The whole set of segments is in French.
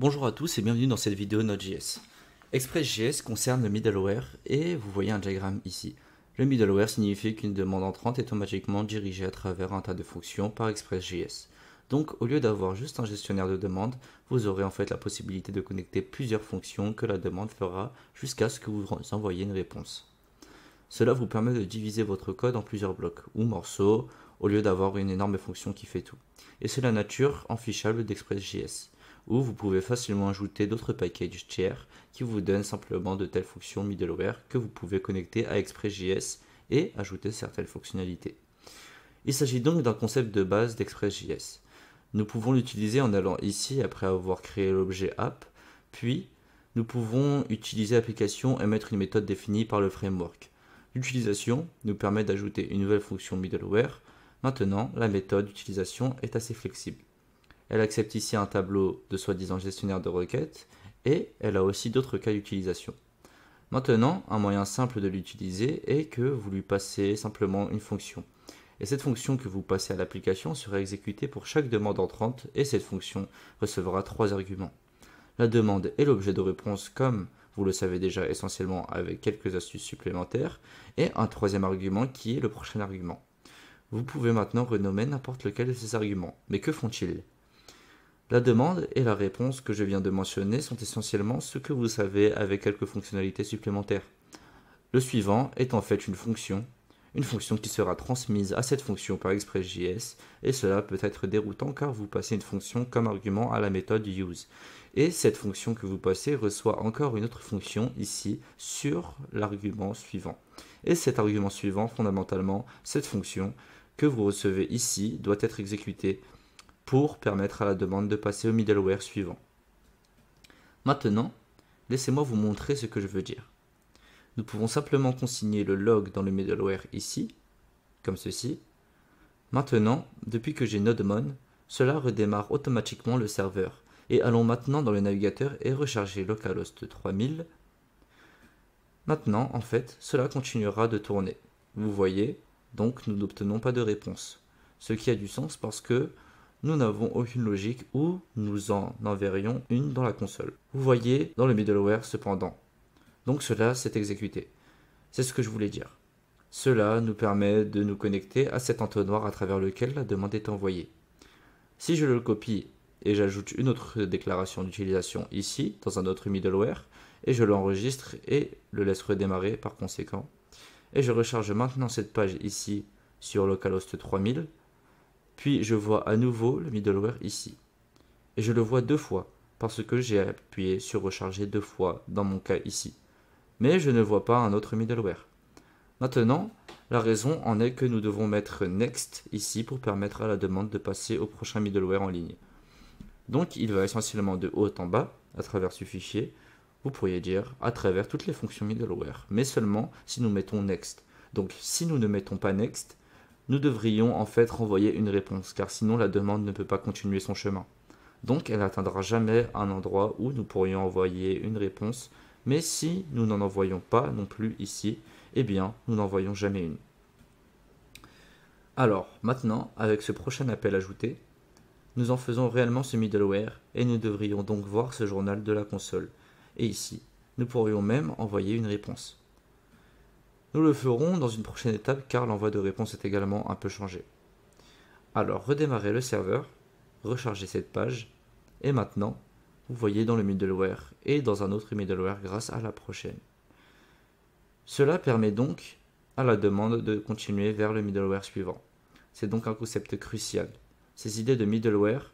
Bonjour à tous et bienvenue dans cette vidéo Node.js. Express.js concerne le middleware et vous voyez un diagramme ici. Le middleware signifie qu'une demande entrante est automatiquement dirigée à travers un tas de fonctions par Express.js. Donc au lieu d'avoir juste un gestionnaire de demande, vous aurez en fait la possibilité de connecter plusieurs fonctions que la demande fera jusqu'à ce que vous envoyiez une réponse. Cela vous permet de diviser votre code en plusieurs blocs ou morceaux au lieu d'avoir une énorme fonction qui fait tout. Et c'est la nature enfichable d'Express.js, où vous pouvez facilement ajouter d'autres packages tiers qui vous donnent simplement de telles fonctions middleware que vous pouvez connecter à Express.js et ajouter certaines fonctionnalités. Il s'agit donc d'un concept de base d'Express.js. Nous pouvons l'utiliser en allant ici après avoir créé l'objet app, puis nous pouvons utiliser l'application et mettre une méthode définie par le framework. L'utilisation nous permet d'ajouter une nouvelle fonction middleware. Maintenant, la méthode d'utilisation est assez flexible. Elle accepte ici un tableau de soi-disant gestionnaire de requêtes et elle a aussi d'autres cas d'utilisation. Maintenant, un moyen simple de l'utiliser est que vous lui passez simplement une fonction. Et cette fonction que vous passez à l'application sera exécutée pour chaque demande entrante et cette fonction recevra 3 arguments. La demande est l'objet de réponse comme vous le savez déjà essentiellement avec quelques astuces supplémentaires et un troisième argument qui est le prochain argument. Vous pouvez maintenant renommer n'importe lequel de ces arguments. Mais que font-ils ? La demande et la réponse que je viens de mentionner sont essentiellement ce que vous savez avec quelques fonctionnalités supplémentaires. Le suivant est en fait une fonction qui sera transmise à cette fonction par Express.js et cela peut être déroutant car vous passez une fonction comme argument à la méthode use. Et cette fonction que vous passez reçoit encore une autre fonction ici sur l'argument suivant. Et cet argument suivant, fondamentalement, cette fonction que vous recevez ici doit être exécutée pour permettre à la demande de passer au middleware suivant. Maintenant, laissez-moi vous montrer ce que je veux dire. Nous pouvons simplement consigner le log dans le middleware ici, comme ceci. Maintenant, depuis que j'ai NodeMon, cela redémarre automatiquement le serveur. Et allons maintenant dans le navigateur et recharger localhost 3000. Maintenant, en fait, cela continuera de tourner. Vous voyez, donc nous n'obtenons pas de réponse. Ce qui a du sens parce que nous n'avons aucune logique ou nous en enverrions une dans la console. Vous voyez dans le middleware cependant. Donc cela s'est exécuté. C'est ce que je voulais dire. Cela nous permet de nous connecter à cet entonnoir à travers lequel la demande est envoyée. Si je le copie et j'ajoute une autre déclaration d'utilisation ici, dans un autre middleware, et je l'enregistre et le laisse redémarrer par conséquent, et je recharge maintenant cette page ici sur localhost 3000, puis je vois à nouveau le middleware ici. Et je le vois deux fois, parce que j'ai appuyé sur recharger deux fois dans mon cas ici. Mais je ne vois pas un autre middleware. Maintenant, la raison en est que nous devons mettre next ici pour permettre à la demande de passer au prochain middleware en ligne. Donc il va essentiellement de haut en bas, à travers ce fichier, vous pourriez dire à travers toutes les fonctions middleware, mais seulement si nous mettons next. Donc si nous ne mettons pas next, nous devrions en fait renvoyer une réponse, car sinon la demande ne peut pas continuer son chemin. Donc elle n'atteindra jamais un endroit où nous pourrions envoyer une réponse, mais si nous n'en envoyons pas non plus ici, eh bien nous n'envoyons jamais une. Alors maintenant, avec ce prochain appel ajouté, nous en faisons réellement ce middleware et nous devrions donc voir ce journal de la console. Et ici, nous pourrions même envoyer une réponse. Nous le ferons dans une prochaine étape car l'envoi de réponse est également un peu changé. Alors redémarrez le serveur, rechargez cette page, et maintenant, vous voyez dans le middleware et dans un autre middleware grâce à la prochaine. Cela permet donc à la demande de continuer vers le middleware suivant. C'est donc un concept crucial. Ces idées de middleware,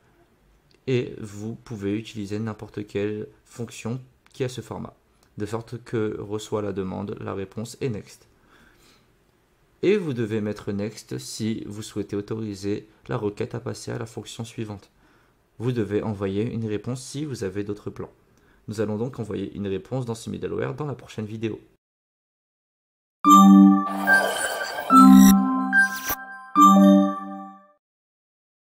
et vous pouvez utiliser n'importe quelle fonction qui a ce format, de sorte que reçoit la demande, la réponse et next. Et vous devez mettre next si vous souhaitez autoriser la requête à passer à la fonction suivante. Vous devez envoyer une réponse si vous avez d'autres plans. Nous allons donc envoyer une réponse dans ce middleware dans la prochaine vidéo.